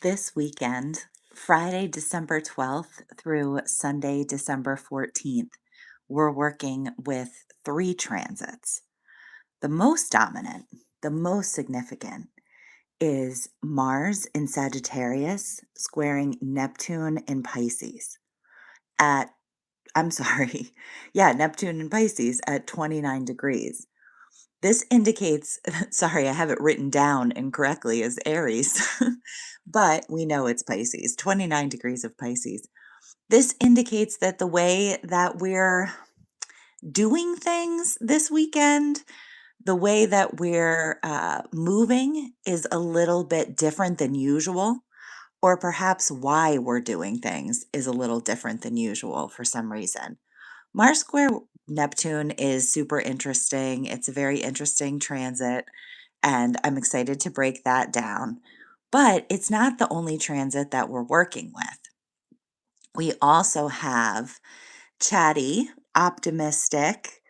This weekend, Friday, December 12th through Sunday, December 14th, we're working with three transits. The most dominant, the most significant is Mars in Sagittarius squaring Neptune in Pisces at, I'm sorry, yeah, Neptune in Pisces at 29 degrees. This indicates, sorry, I have it written down incorrectly as Aries, but we know it's Pisces, 29 degrees of Pisces. This indicates that the way that we're doing things this weekend, the way that we're moving is a little bit different than usual, or perhaps why we're doing things is a little different than usual for some reason. Mars square Neptune is super interesting. It's a very interesting transit, and I'm excited to break that down. But it's not the only transit that we're working with. We also have chatty, optimistic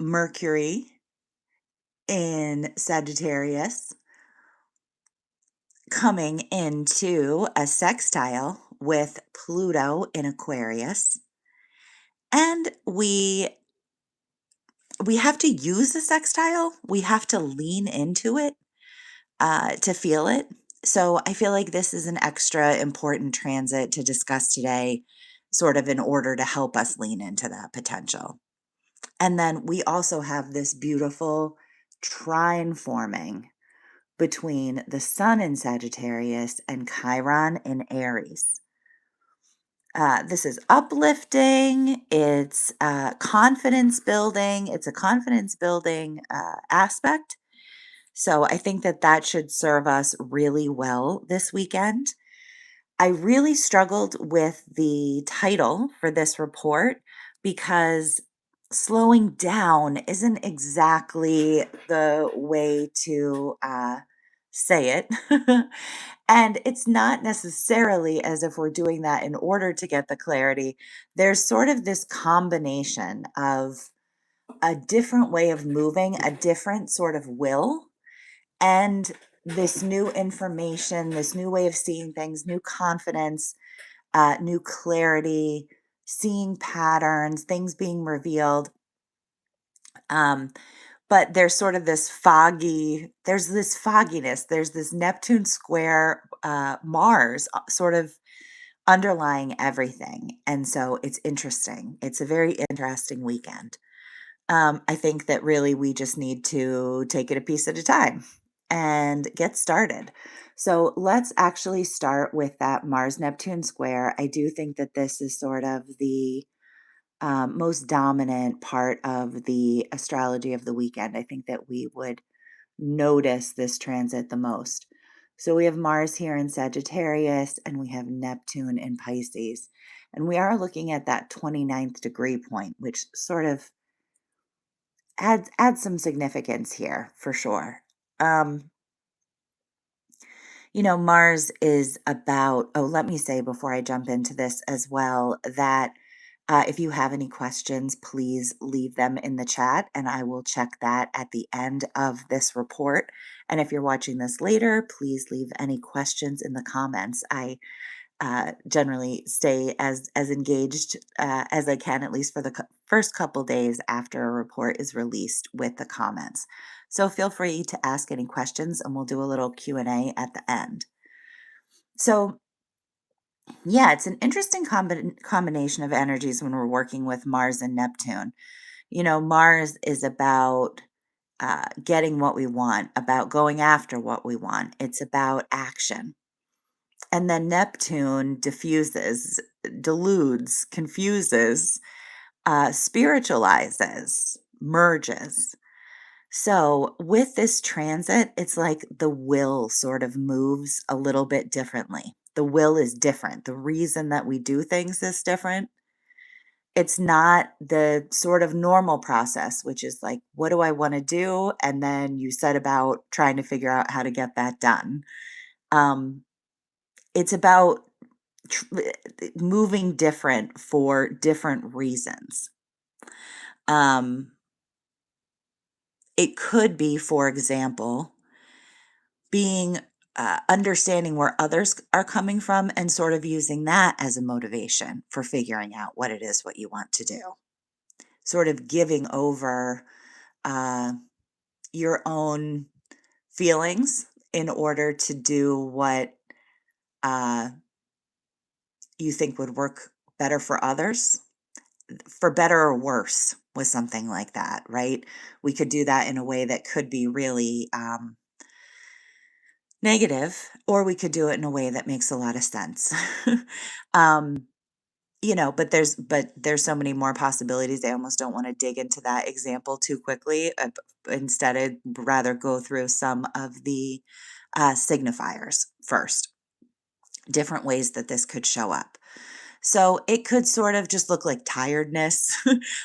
Mercury in Sagittarius coming into a sextile with Pluto in Aquarius. And we have to use the sextile. We have to lean into it to feel it. So I feel like this is an extra important transit to discuss today, sort of in order to help us lean into that potential. And then we also have this beautiful trine forming between the sun in Sagittarius and Chiron in Aries. This is uplifting. It's confidence building. It's a confidence building aspect. So I think that that should serve us really well this weekend. I really struggled with the title for this report because slowing down isn't exactly the way to say it. And it's not necessarily as if we're doing that in order to get the clarity. There's sort of this combination of a different way of moving, a different sort of will, and this new information, this new way of seeing things, new confidence, new clarity, seeing patterns, things being revealed. Um, but there's sort of there's this fogginess, there's this Neptune square Mars sort of underlying everything. And so it's interesting. It's a very interesting weekend. I think that really we just need to take it a piece at a time and get started. So let's actually start with that Mars Neptune square. I do think that this is sort of the most dominant part of the astrology of the weekend. I think that we would notice this transit the most. So we have Mars here in Sagittarius and we have Neptune in Pisces. And we are looking at that 29th degree point, which sort of adds some significance here for sure. Um, Mars is about, oh, let me say before I jump into this as well that if you have any questions, please leave them in the chat and I will check that at the end of this report. And if you're watching this later, please leave any questions in the comments. I generally stay as engaged as I can, at least for the first couple days after a report is released with the comments. So feel free to ask any questions and we'll do a little Q&A at the end. So yeah, it's an interesting combination of energies when we're working with Mars and Neptune. Mars is about getting what we want, about going after what we want. It's about action. And then Neptune diffuses, deludes, confuses, spiritualizes, merges. So with this transit, it's like the will sort of moves a little bit differently. The will is different. The reason that we do things is different. It's not the sort of normal process, which is like, what do I want to do? And then you set about trying to figure out how to get that done. It's about moving different for different reasons. It could be, for example, being understanding where others are coming from and sort of using that as a motivation for figuring out what it is what you want to do. Sort of giving over uh, your own feelings in order to do what uh, you think would work better for others, for better or worse, with something like that, right? We could do that in a way that could be really negative, or we could do it in a way that makes a lot of sense. um, but there's so many more possibilities. I almost don't want to dig into that example too quickly. Instead, I'd rather go through some of the signifiers first, different ways that this could show up. So it could sort of just look like tiredness,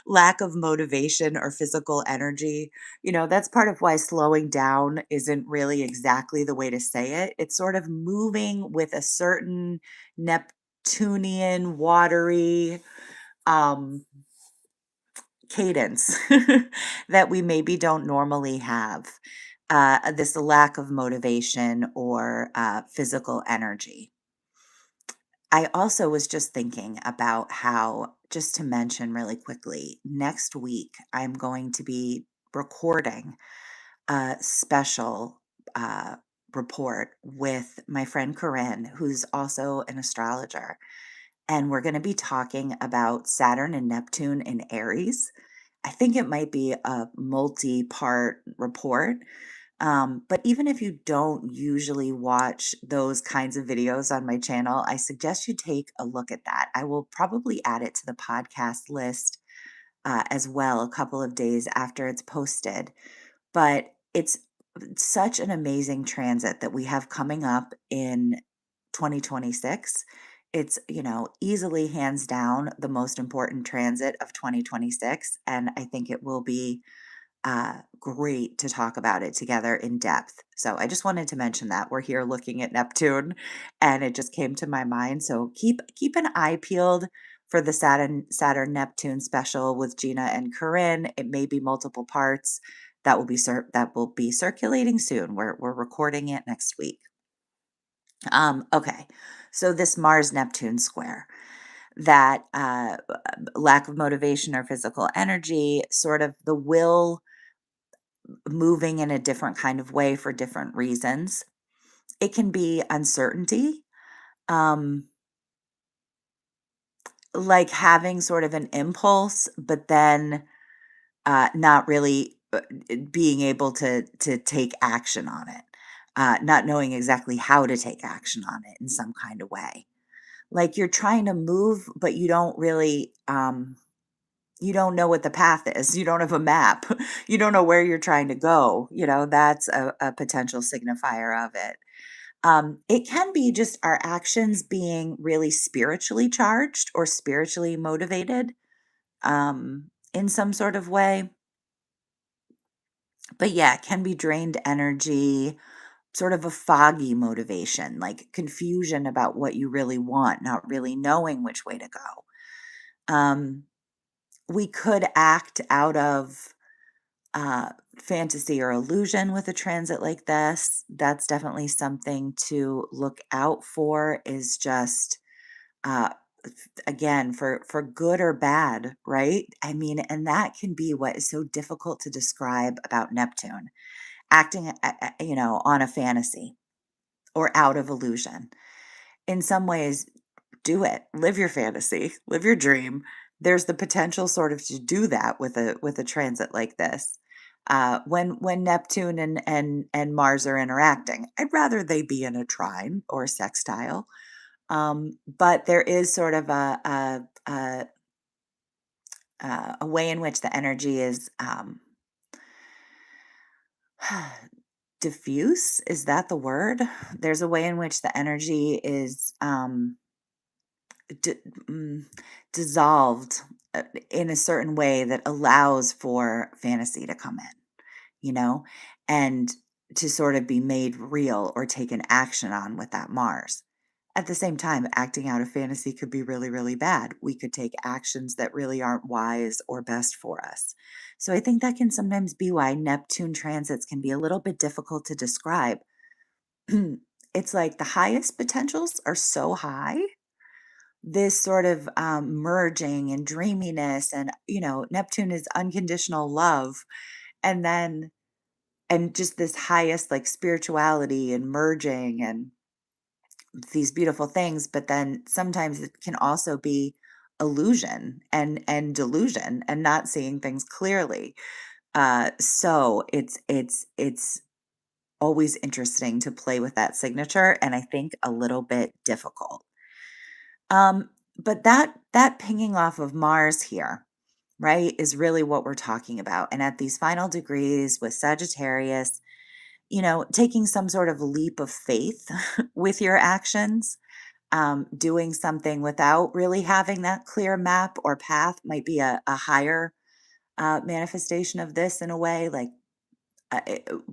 lack of motivation or physical energy. That's part of why slowing down isn't really exactly the way to say it. It's sort of moving with a certain Neptunian, watery um, cadence that we maybe don't normally have. This lack of motivation or physical energy. I also was just thinking about how, just to mention really quickly, next week I'm going to be recording a special uh, report with my friend Corinne, who's also an astrologer. And we're going to be talking about Saturn and Neptune in Aries. I think it might be a multi part report. But even if you don't usually watch those kinds of videos on my channel, I suggest you take a look at that. I will probably add it to the podcast list as well a couple of days after it's posted. But it's such an amazing transit that we have coming up in 2026. It's, easily hands down the most important transit of 2026. And I think it will be great to talk about it together in depth. So I just wanted to mention that we're here looking at Neptune, and it just came to my mind. So keep an eye peeled for the Saturn Neptune special with Gina and Corinne. It may be multiple parts that will be circulating soon. We're recording it next week. Okay, so this Mars Neptune square, that lack of motivation or physical energy, sort of the will moving in a different kind of way for different reasons. It can be uncertainty, um, like having sort of an impulse, but then not really being able to take action on it, not knowing exactly how to take action on it in some kind of way. Like you're trying to move, but you don't really. You don't know what the path is. You don't have a map. You don't know where you're trying to go. That's a potential signifier of it. It can be just our actions being really spiritually charged or spiritually motivated in some sort of way. But yeah, it can be drained energy, sort of a foggy motivation, like confusion about what you really want, not really knowing which way to go. We could act out of fantasy or illusion with a transit like this. That's definitely something to look out for, is just uh again, for good or bad, right? I mean, and that can be what is so difficult to describe about Neptune, acting on a fantasy or out of illusion. In some ways, do it. Live your fantasy, live your dream. There's the potential sort of to do that with a transit like this. When Neptune and Mars are interacting, I'd rather they be in a trine or a sextile. But there is sort of a way in which the energy is diffuse. Is that the word? There's a way in which the energy is d- mm, dissolved in a certain way that allows for fantasy to come in, you know, and to sort of be made real or taken action on with that Mars. At the same time, acting out of fantasy could be really, really bad. We could take actions that really aren't wise or best for us. So I think that can sometimes be why Neptune transits can be a little bit difficult to describe. it's like the highest potentials are so high. This sort of merging and dreaminess, and Neptune is unconditional love, and then and just this highest like spirituality and merging and these beautiful things, but then sometimes it can also be illusion and delusion and not seeing things clearly. So it's always interesting to play with that signature, and I think a little bit difficult. But that pinging off of Mars here, right, is really what we're talking about. And at these final degrees with Sagittarius, taking some sort of leap of faith with your actions, doing something without really having that clear map or path might be a higher manifestation of this in a way. Like,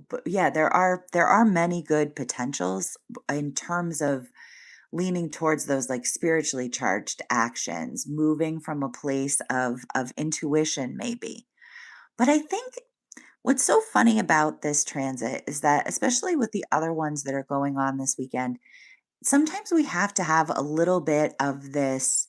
but yeah, there are many good potentials in terms of leaning towards those like spiritually charged actions, moving from a place of intuition, maybe. But I think what's so funny about this transit is that, especially with the other ones that are going on this weekend, sometimes we have to have a little bit of this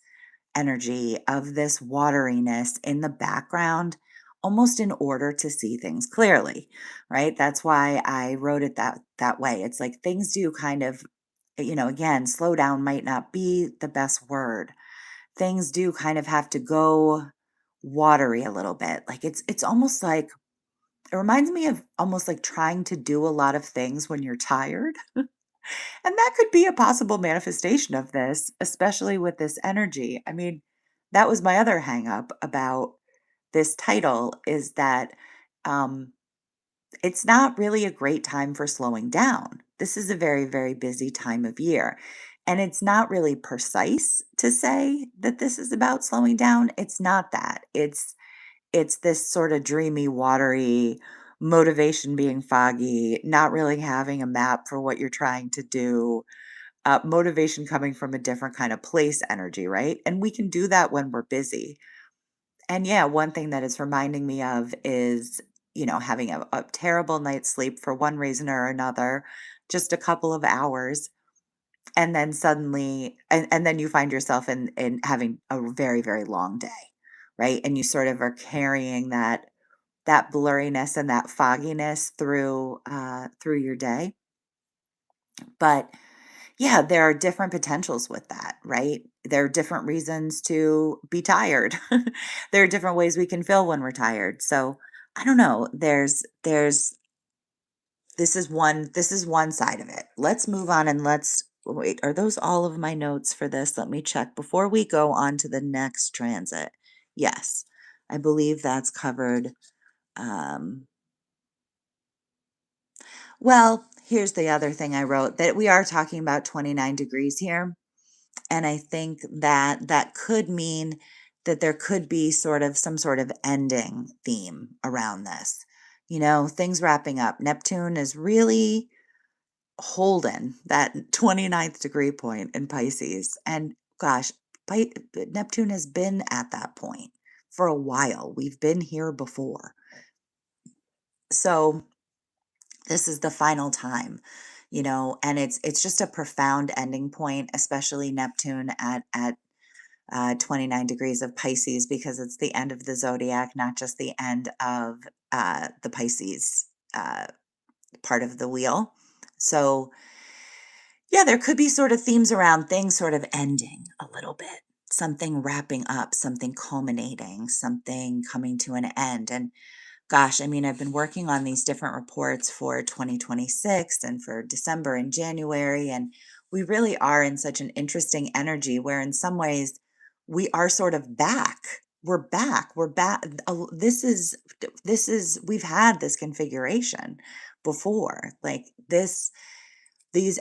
energy, of this wateriness in the background, almost in order to see things clearly, right? That's why I wrote it that way. It's like things do kind of, again, slow down might not be the best word. Things do kind of have to go watery a little bit. Like it's almost like it reminds me of almost like trying to do a lot of things when you're tired. And that could be a possible manifestation of this, especially with this energy. I mean, that was my other hang up about this title is that um, it's not really a great time for slowing down. This is a very, very busy time of year. And it's not really precise to say that this is about slowing down. It's not that. It's this sort of dreamy, watery motivation being foggy, not really having a map for what you're trying to do, motivation coming from a different kind of place energy, right? And we can do that when we're busy. And yeah, one thing that it's reminding me of is, having a terrible night's sleep for one reason or another, just a couple of hours. And then suddenly, and then you find yourself in having a very, very long day, right? And you sort of are carrying that blurriness and that fogginess through your day. But yeah, there are different potentials with that, right? There are different reasons to be tired. There are different ways we can feel when we're tired. So I don't know. There's this is one side of it. Let's move on and let's wait. Are those all of my notes for this? Let me check before we go on to the next transit. Yes, I believe that's covered. Um, well, here's the other thing I wrote that we are talking about 29 degrees here. And I think that that could mean that there could be sort of some sort of ending theme around this. Things wrapping up. Neptune is really holding that 29th degree point in Pisces. And gosh, Neptune has been at that point for a while. We've been here before. So this is the final time, and it's just a profound ending point, especially Neptune at 29 degrees of Pisces, because it's the end of the zodiac, not just the end of the Pisces uh, part of the wheel. So, yeah, there could be sort of themes around things sort of ending a little bit, something wrapping up, something culminating, something coming to an end. And gosh, I mean, I've been working on these different reports for 2026 and for December and January, and we really are in such an interesting energy where, in some ways, we are sort of back. We're back. We're back. We've had this configuration before. Like these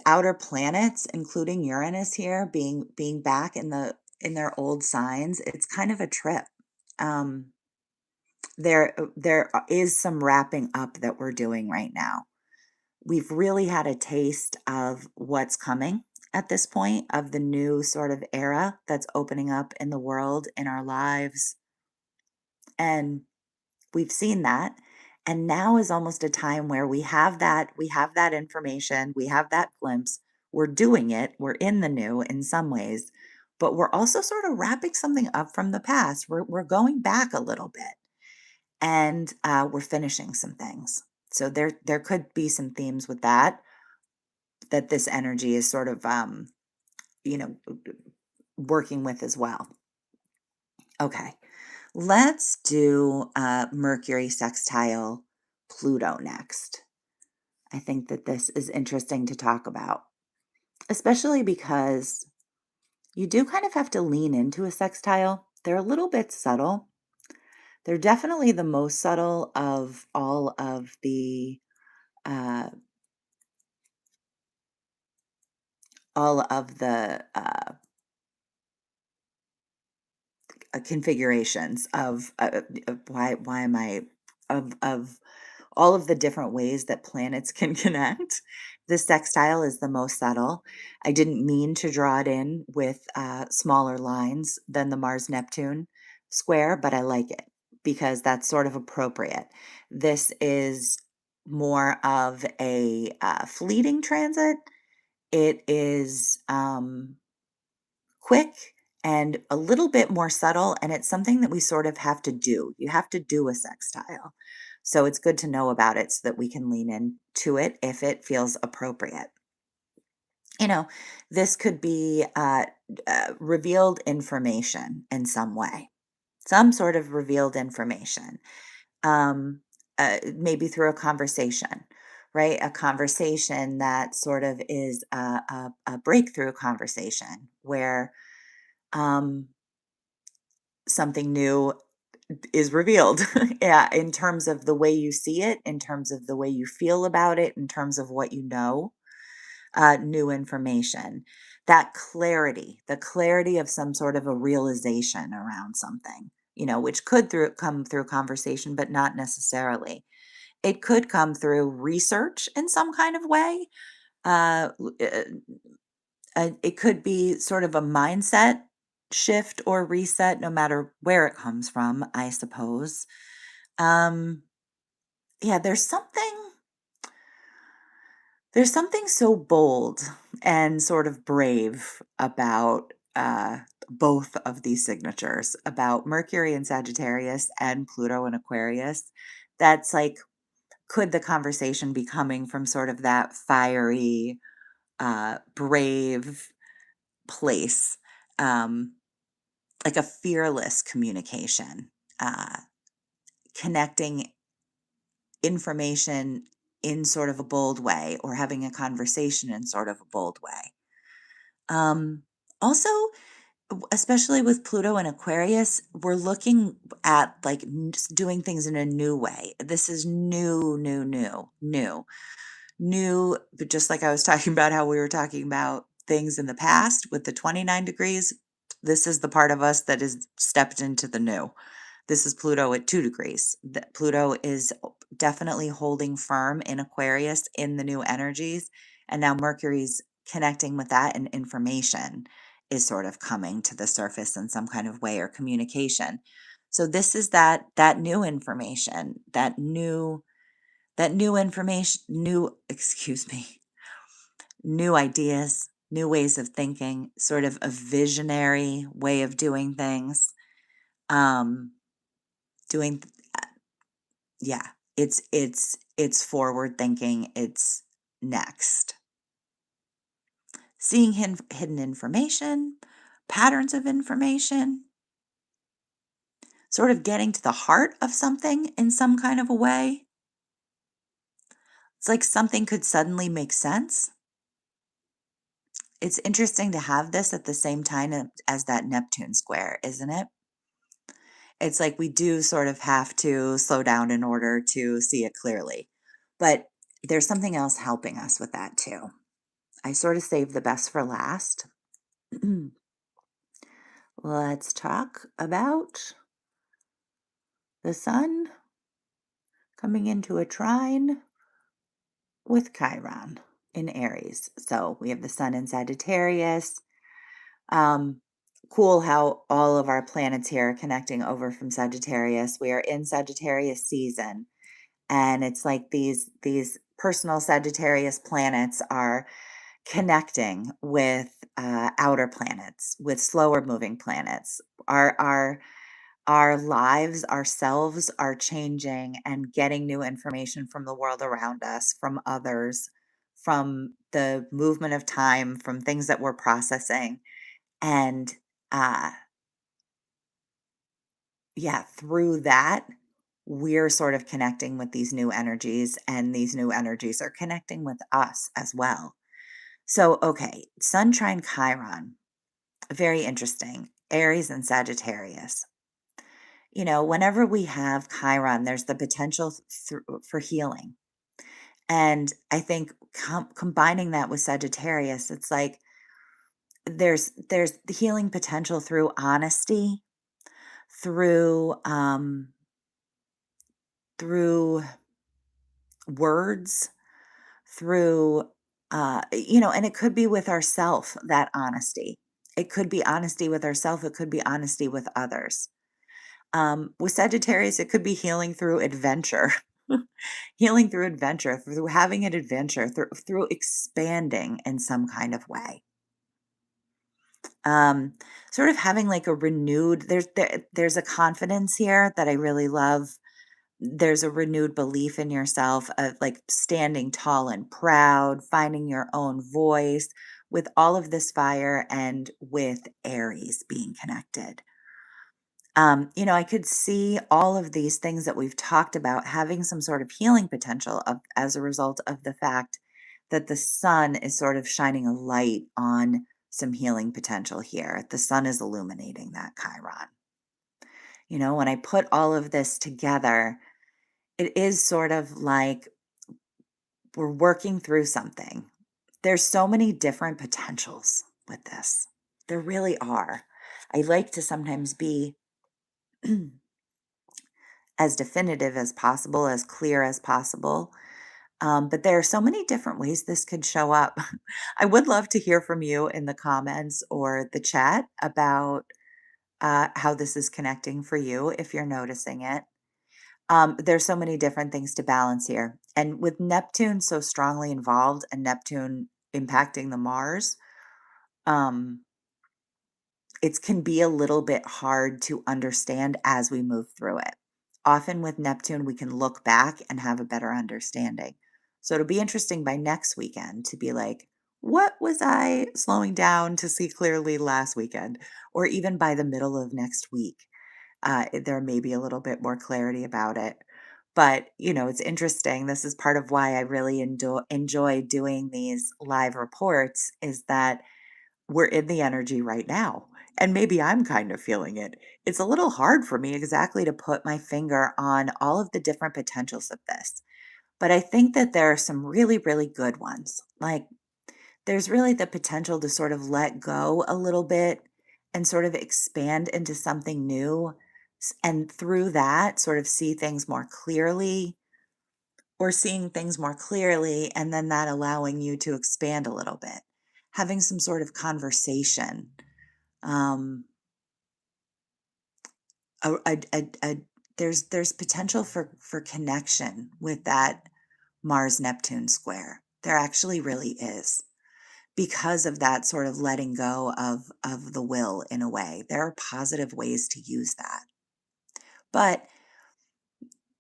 outer planets, including Uranus here, being back in their old signs. It's kind of a trip. Um, there is some wrapping up that we're doing right now. We've really had a taste of what's coming at this point, of the new sort of era that's opening up in the world, in our lives. And we've seen that. And now is almost a time where we have that information, we have that glimpse. we're doing it, we're in the new in some ways, but we're also sort of wrapping something up from the past. We're going back a little bit, and we're finishing some things. So there could be some themes with that this energy is sort of you know working with as well. Okay, let's do Mercury sextile Pluto next. I think that this is interesting to talk about, especially because you do kind of have to lean into a sextile. They're a little bit subtle. They're definitely the most subtle of uh, all of the configurations of why am I of all of the different ways that planets can connect. The sextile is the most subtle. I didn't mean to draw it in with smaller lines than the Mars Neptune square, but I like it because that's sort of appropriate. This is more of a fleeting transit. It is quick and a little bit more subtle, and it's something that we sort of have to do. You have to do a sextile. So it's good to know about it so that we can lean into it if it feels appropriate. You know, this could be revealed information in some way, some sort of revealed information, maybe through a conversation, right? A conversation that sort of is a breakthrough conversation where um, something new is revealed. Yeah, in terms of the way you see it, in terms of the way you feel about it, in terms of what you know, new information. That clarity, the clarity of some sort of a realization around something, which could come through conversation, but not necessarily. It could come through research in some kind of way. Uh, it could be sort of a mindset shift or reset, no matter where it comes from, I suppose. Um, yeah, there's something so bold and sort of brave about both of these signatures, about Mercury and Sagittarius and Pluto and Aquarius. That's like, could the conversation be coming from sort of that fiery, brave place? Um, like a fearless communication, uh, connecting information in sort of a bold way or having a conversation in sort of a bold way. Um, Also, especially with Pluto and Aquarius, we're looking at like doing things in a new way. This is new, but just like I was talking about how we were talking about things in the past with the 29 degrees, this is the part of us that is stepped into the new. This is Pluto at 2 degrees. Pluto is definitely holding firm in Aquarius in the new energies. And now Mercury's connecting with that, and information is sort of coming to the surface in some kind of way, or communication. So this is that new information, that new information, excuse me, new ideas, new ways of thinking, sort of a visionary way of doing things. Um, doing Yeah, it's forward thinking, it's next. Seeing hidden information, patterns of information, sort of getting to the heart of something in some kind of a way. It's like something could suddenly make sense. It's interesting to have this at the same time as that Neptune square, isn't it? It's like we do sort of have to slow down in order to see it clearly. But there's something else helping us with that too. I sort of saved the best for last. Let's talk about the sun coming into a trine with Chiron in Aries. So we have the sun in Sagittarius. Um, cool how all of our planets here are connecting over from Sagittarius. We are in Sagittarius season, and it's like these personal Sagittarius planets are connecting with outer planets, with slower moving planets. Our lives, ourselves are changing and getting new information from the world around us, from others, from the movement of time, from things that we're processing. And uh, yeah, through that, we're sort of connecting with these new energies, and these new energies are connecting with us as well. So, okay, Sun trine Chiron, very interesting. Aries and Sagittarius. Whenever we have Chiron, there's the potential for healing. And I think combining that with Sagittarius, it's like there's the healing potential through honesty, through through words, through and it could be with ourself, that honesty. It could be honesty with ourself, it could be honesty with others. With Sagittarius, it could be healing through adventure. Healing through adventure, through having an adventure, through expanding in some kind of way. Um, Sort of having like a renewed there's a confidence here that I really love. There's a renewed belief in yourself of like standing tall and proud, finding your own voice with all of this fire and with Aries being connected. I could see all of these things that we've talked about having some sort of healing potential as a result of the fact that the sun is sort of shining a light on some healing potential here. The sun is illuminating that Chiron. When I put all of this together, it is sort of like we're working through something. There's so many different potentials with this. There really are. I like to sometimes be as definitive as possible, as clear as possible. But there are so many different ways this could show up. I would love to hear from you in the comments or the chat about how this is connecting for you if you're noticing it. There's so many different things to balance here. And with Neptune so strongly involved and Neptune impacting the Mars, um, it can be a little bit hard to understand as we move through it. Often with Neptune, we can look back and have a better understanding. So it'll be interesting by next weekend to be like, what was I slowing down to see clearly last weekend? Or even by the middle of next week, there may be a little bit more clarity about it. But, it's interesting. This is part of why I really enjoy doing these live reports is that we're in the energy right now. And maybe I'm kind of feeling it. It's a little hard for me exactly to put my finger on all of the different potentials of this. But I think that there are some really, really good ones. Like, there's really the potential to sort of let go a little bit and sort of expand into something new. And through that, sort of see things more clearly or seeing things more clearly, and then that allowing you to expand a little bit, having some sort of conversation. Um, a there's potential for connection with that Mars Neptune square. There actually really is because of that sort of letting go of the will in a way. There are positive ways to use that, but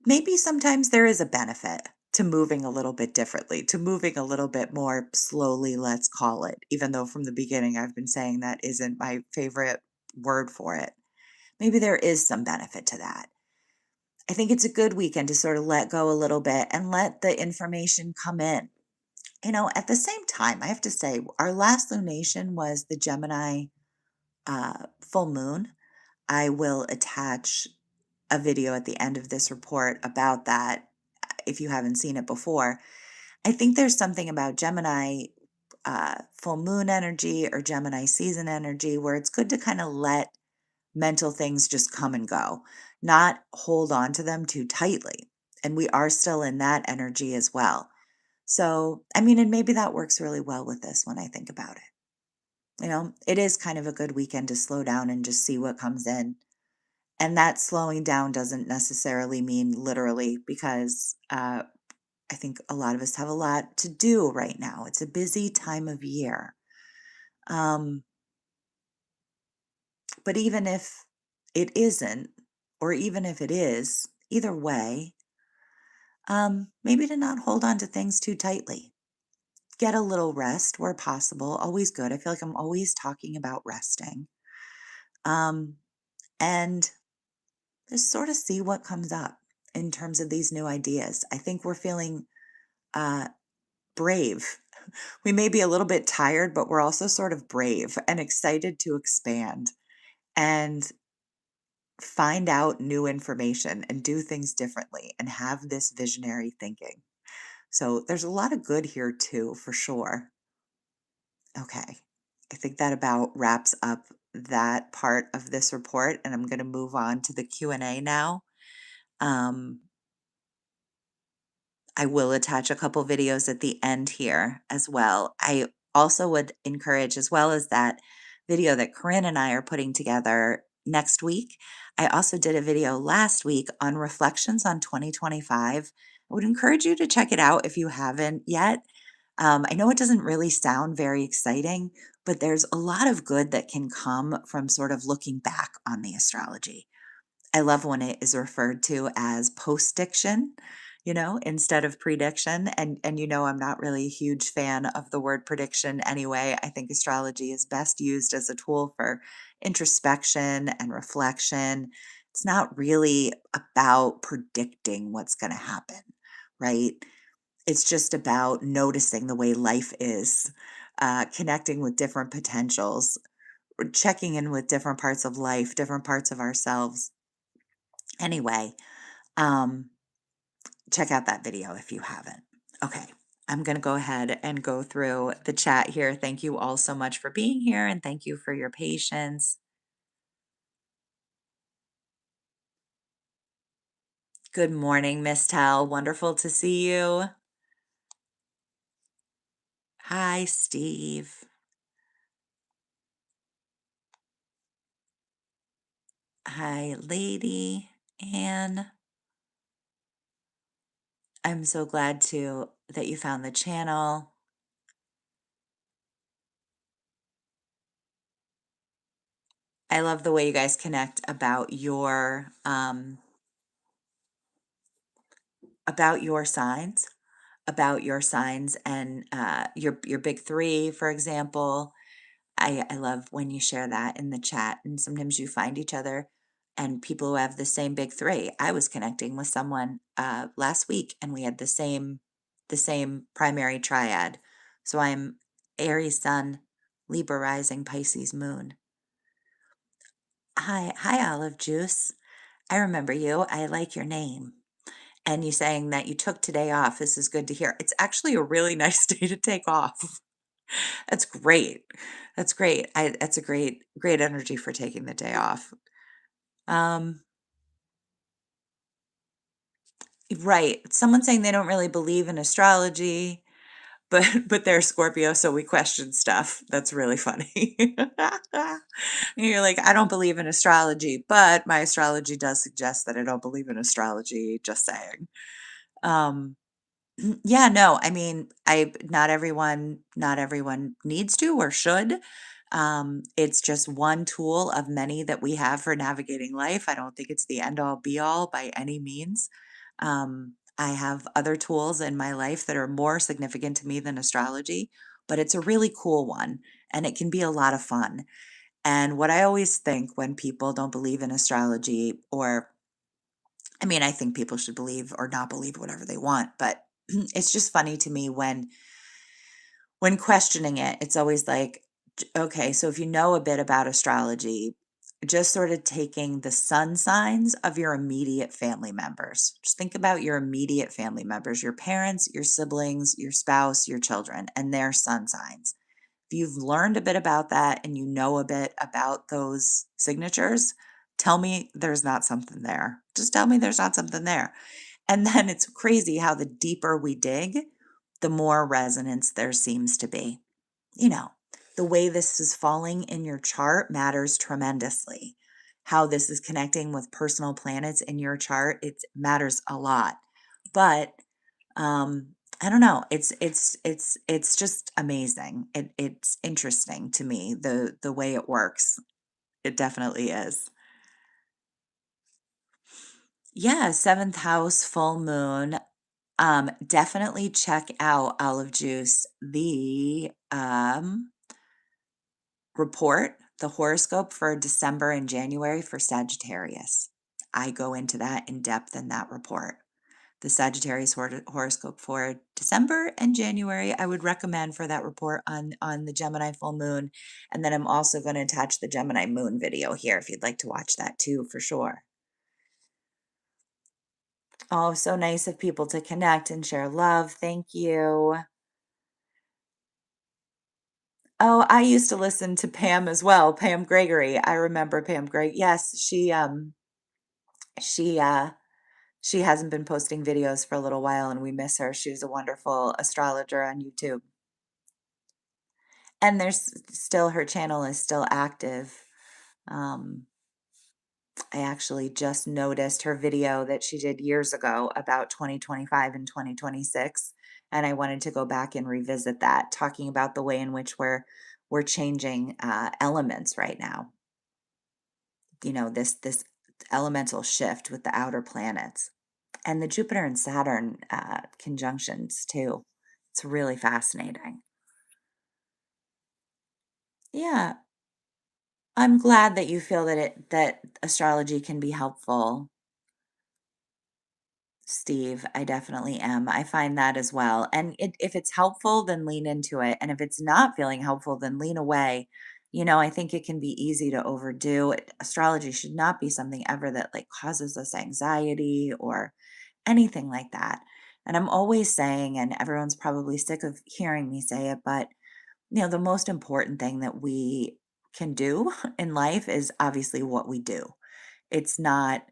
maybe sometimes there is a benefit to moving a little bit differently, to moving a little bit more slowly, let's call it, even though from the beginning I've been saying that isn't my favorite word for it. Maybe there is some benefit to that. I think it's a good weekend to sort of let go a little bit and let the information come in. At the same time, I have to say, our last lunation was the Gemini full moon. I will attach a video at the end of this report about that if you haven't seen it before. I think there's something about Gemini full moon energy or Gemini season energy where it's good to kind of let mental things just come and go, not hold on to them too tightly. And we are still in that energy as well. So, I mean, and maybe that works really well with this when I think about it. It is kind of a good weekend to slow down and just see what comes in. And that slowing down doesn't necessarily mean literally because I think a lot of us have a lot to do right now. It's a busy time of year. Um, but even if it isn't, or even if it is, either way, maybe to not hold on to things too tightly. Get a little rest where possible, always good. I feel like I'm always talking about resting. Um, and just sort of see what comes up in terms of these new ideas. I think we're feeling uh, brave. We may be a little bit tired, but we're also sort of brave and excited to expand and find out new information and do things differently and have this visionary thinking. So there's a lot of good here too, for sure. Okay. I think that about wraps up that part of this report, and I'm going to move on to the Q&A now. Um, I will attach a couple videos at the end here as well. I also would encourage, as well as that video that Corinne and I are putting together next week, I also did a video last week on reflections on 2025. I would encourage you to check it out if you haven't yet. I know it doesn't really sound very exciting, but there's a lot of good that can come from sort of looking back on the astrology. I love when it is referred to as post-diction, instead of prediction. And I'm not really a huge fan of the word prediction anyway. I think astrology is best used as a tool for introspection and reflection. It's not really about predicting what's going to happen, right? It's just about noticing the way life is, connecting with different potentials, or checking in with different parts of life, different parts of ourselves. Anyway, um, check out that video if you haven't. Okay, I'm going to go ahead and go through the chat here. Thank you all so much for being here, and thank you for your patience. Good morning, Miss Tell. Wonderful to see you. Hi, Steve. Hi, Lady Anne. I'm so glad that you found the channel. I love the way you guys connect about your signs, and your big three, for example. I love when you share that in the chat, and sometimes you find each other and people who have the same big three. I was connecting with someone last week, and we had the same primary triad. So I'm Aries Sun, Libra Rising, Pisces Moon. Hi, Olive Juice. I remember you. I like your name. And you saying that you took today off. This is good to hear. It's actually a really nice day to take off. That's great. That's great. That's a great energy for taking the day off. Um, right. Someone saying they don't really believe in astrology, but but they're Scorpio, so we question stuff. That's really funny. You're like, I don't believe in astrology, but my astrology does suggest that I don't believe in astrology. Just saying. Um, Yeah, no, I mean, I not everyone needs to or should. It's just one tool of many that we have for navigating life. I don't think it's the end all be all by any means. I have other tools in my life that are more significant to me than astrology, but it's a really cool one and it can be a lot of fun. And what I always think when people don't believe in astrology, or I mean, I think people should believe or not believe whatever they want, but it's just funny to me when questioning it, it's always like, okay, so if you know a bit about astrology, just sort of taking the sun signs of your immediate family members. Just think about your immediate family members, your parents, your siblings, your spouse, your children, and their sun signs. If you've learned a bit about that and you know a bit about those signatures, tell me there's not something there. Just tell me there's not something there. And then it's crazy how the deeper we dig, the more resonance there seems to be. You know, the way this is falling in your chart matters tremendously. How this is connecting with personal planets in your chart, it matters a lot. But I don't know. It's just amazing. It's interesting to me the way it works. It definitely is. Yeah, seventh house, full moon. Definitely check out Olive Juice, the report, the horoscope for December and January for Sagittarius. I go into that in depth in that report. The Sagittarius horoscope for December and January, I would recommend for that report on the Gemini full moon. And then I'm also going to attach the Gemini moon video here if you'd like to watch that too, for sure. Oh, so nice of people to connect and share love. Thank you. Oh, I used to listen to Pam as well, Pam Gregory. I remember Pam Greg. Yes, she she hasn't been posting videos for a little while and we miss her. She was a wonderful astrologer on YouTube. And there's still her channel is still active. Um, I actually just noticed her video that she did years ago about 2025 and 2026, and I wanted to go back and revisit that, talking about the way in which we're changing elements right now. You know, this elemental shift with the outer planets and the Jupiter and Saturn conjunctions too. It's really fascinating. Yeah, I'm glad that you feel that astrology can be helpful, Steve. I definitely am. I find that as well. And if it's helpful, then lean into it. And if it's not feeling helpful, then lean away. You know, I think it can be easy to overdo it. Astrology should not be something ever that like causes us anxiety or anything like that. And I'm always saying, and everyone's probably sick of hearing me say it, but you know, the most important thing that we can do in life is obviously what we do. It's not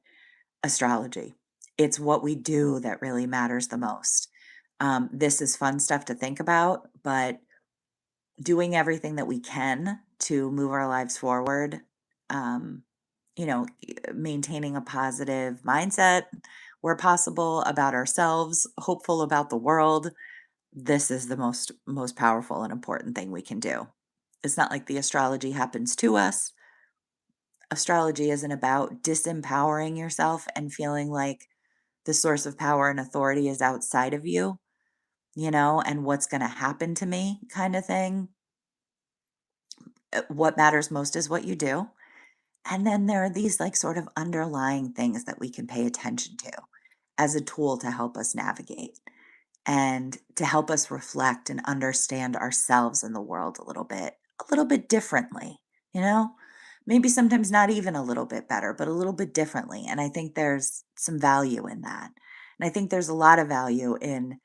astrology. It's what we do that really matters the most. This is fun stuff to think about, but doing everything that we can to move our lives forward, um, you know, maintaining a positive mindset where possible about ourselves, hopeful about the world. This is the most powerful and important thing we can do. It's not like the astrology happens to us. Astrology isn't about disempowering yourself and feeling like the source of power and authority is outside of you, you know, and what's going to happen to me kind of thing. What matters most is what you do. And then there are these like sort of underlying things that we can pay attention to as a tool to help us navigate and to help us reflect and understand ourselves and the world a little bit differently, you know? Maybe sometimes not even a little bit better, but a little bit differently. And I think there's some value in that. And I think there's a lot of value in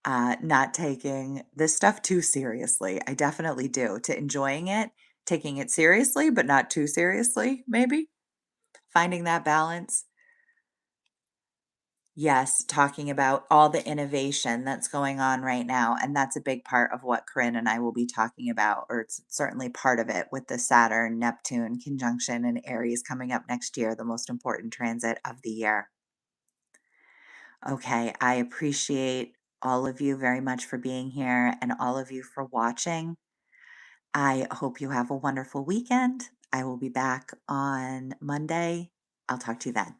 not taking this stuff too seriously. I definitely do. To enjoying it, taking it seriously, but not too seriously, maybe finding that balance. Yes, talking about all the innovation that's going on right now. And that's a big part of what Corinne and I will be talking about, or it's certainly part of it with the Saturn Neptune conjunction and Aries coming up next year, the most important transit of the year. Okay, I appreciate all of you very much for being here and all of you for watching. I hope you have a wonderful weekend. I will be back on Monday. I'll talk to you then.